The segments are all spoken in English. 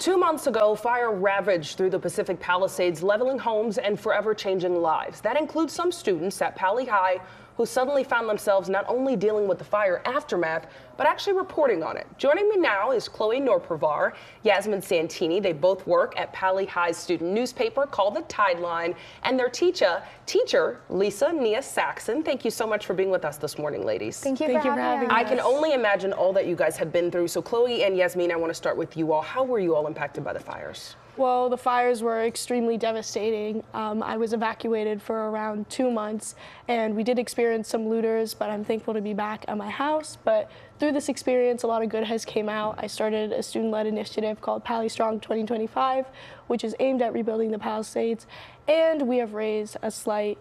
2 months ago, fire ravaged through the Pacific Palisades, leveling homes and forever changing lives. That includes some students at Pali High who suddenly found themselves not only dealing with the fire aftermath, but actually reporting on it. Joining me now is Chloe Norpravar, Yasmin Santini. They both work at Pali High's student newspaper called The Tideline, and their teacher Lisa Nia Saxon. Thank you so much for being with us this morning, ladies. Thank you for having us. I can only imagine all that you guys have been through. So Chloe and Yasmin, I want to start with you all. How were you all impacted by the fires? Well, the fires were extremely devastating. I was evacuated for around 2 months, and we did experience some looters, but I'm thankful to be back at my house. But through this experience, a lot of good has came out. I started a student-led initiative called Pali Strong 2025, which is aimed at rebuilding the Palisades, and we have raised a slight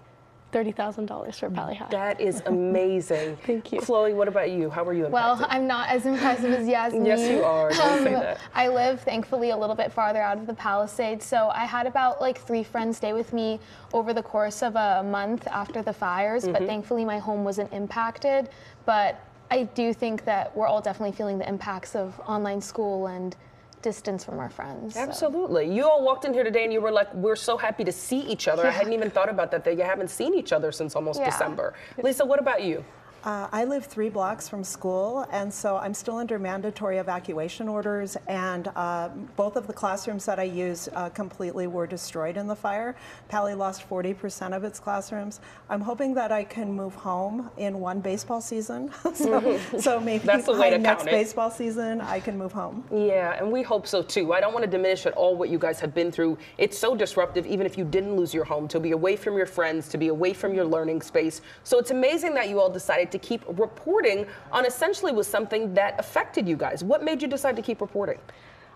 $30,000 for Pali High. That is amazing. Thank you. Chloe, what about you? How were you impacted? Well, I'm not as impressive as Yasmin. Yes, you are. Don't say that. I live, thankfully, a little bit farther out of the Palisades, so I had about 3 friends stay with me over the course of a month after the fires, but thankfully my home wasn't impacted. But I do think that we're all definitely feeling the impacts of online school and distance from our friends. Absolutely. So. You all walked in here today and you were like, we're so happy to see each other. I hadn't even thought about that you haven't seen each other since almost December. Lisa, what about you? I live 3 blocks from school, and so I'm still under mandatory evacuation orders, and both of the classrooms that I use completely were destroyed in the fire. Pali lost 40% of its classrooms. I'm hoping that I can move home in one baseball season, so maybe that's the way to next count it. Baseball season I can move home. Yeah, and we hope so too. I don't want to diminish at all what you guys have been through. It's so disruptive, even if you didn't lose your home, to be away from your friends, to be away from your learning space. So it's amazing that you all decided to keep reporting on essentially was something that affected you guys. What made you decide to keep reporting?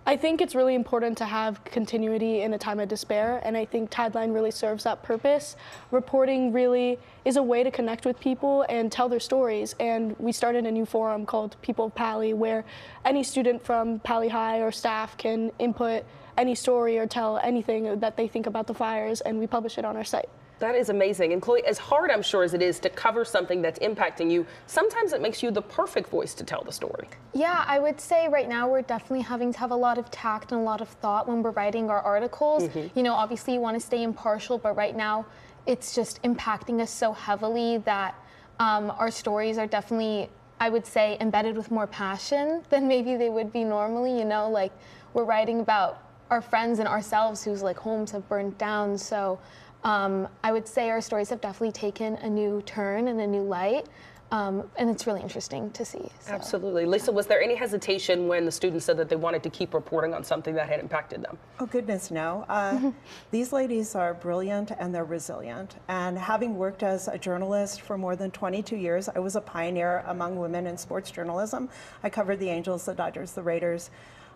I think it's really important to have continuity in a time of despair, and I think Tideline really serves that purpose. Reporting really is a way to connect with people and tell their stories, and we started a new forum called People of Pali, where any student from Pali High or staff can input any story or tell anything that they think about the fires, and we publish it on our site. That is amazing. And Chloe, as hard I'm sure as it is to cover something that's impacting you, sometimes it makes you the perfect voice to tell the story. Yeah, I would say right now we're definitely having to have a lot of tact and a lot of thought when we're writing our articles. You know, obviously you want to stay impartial, but right now it's just impacting us so heavily that our stories are definitely, I would say, embedded with more passion than maybe they would be normally. You know, like we're writing about our friends and ourselves whose homes have burned down. So I would say our stories have definitely taken a new turn and a new light, and it's really interesting to see. So. Absolutely. Lisa, was there any hesitation when the students said that they wanted to keep reporting on something that had impacted them? Oh, goodness, no. These ladies are brilliant and they're resilient. And having worked as a journalist for more than 22 years, I was a pioneer among women in sports journalism. I covered the Angels, the Dodgers, the Raiders,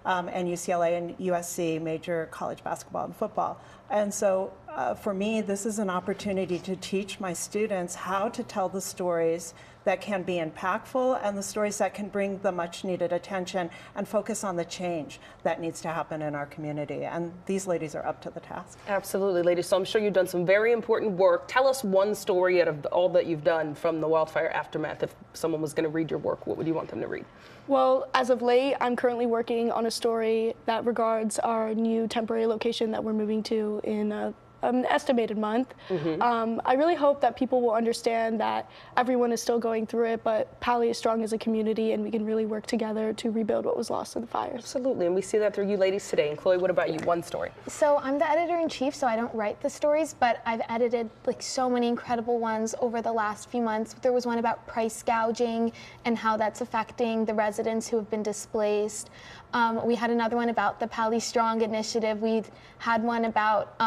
and UCLA and USC, major college basketball and football. And so for me, this is an opportunity to teach my students how to tell the stories that can be impactful and the stories that can bring the much needed attention and focus on the change that needs to happen in our community. And these ladies are up to the task. Absolutely, ladies. So I'm sure you've done some very important work. Tell us one story out of all that you've done from the wildfire aftermath. If someone was going to read your work, what would you want them to read? Well, as of late, I'm currently working on a story that regards our new temporary location that we're moving to in an estimated month. I really hope that people will understand that everyone is still going through it, but Pali is strong as a community and we can really work together to rebuild what was lost in the fires. Absolutely, and we see that through you ladies today. And Chloe, what about you? One story. So I'm the editor-in-chief, so I don't write the stories, but I've edited so many incredible ones over the last few months. There was one about price gouging and how that's affecting the residents who have been displaced. We had another one about the Pali Strong initiative. We had one about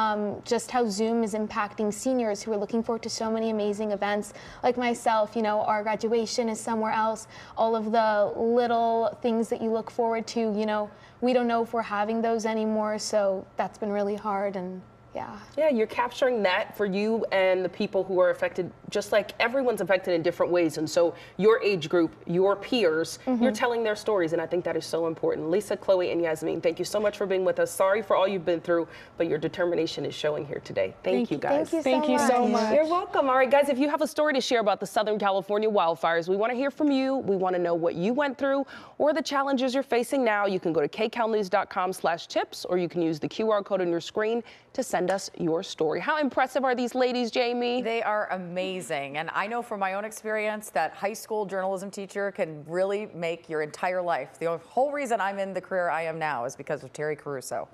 just how Zoom is impacting seniors who are looking forward to so many amazing events. Like myself, you know, our graduation is somewhere else. All of the little things that you look forward to, you know, we don't know if we're having those anymore, so that's been really hard. And Yeah. Yeah, you're capturing that for you and the people who are affected, just like everyone's affected in different ways. And so your age group, your peers, you're telling their stories. And I think that is so important. Lisa, Chloe, and Yasmin, thank you so much for being with us. Sorry for all you've been through, but your determination is showing here today. Thank you, guys. Thank you so much. You're welcome. All right, guys, if you have a story to share about the Southern California wildfires, we want to hear from you. We want to know what you went through or the challenges you're facing now. You can go to kcalnews.com/tips, or you can use the QR code on your screen to send us your story. How impressive are these ladies, Jamie? They are amazing. And I know from my own experience that high school journalism teacher can really make your entire life. The whole reason I'm in the career I am now is because of Terry Caruso.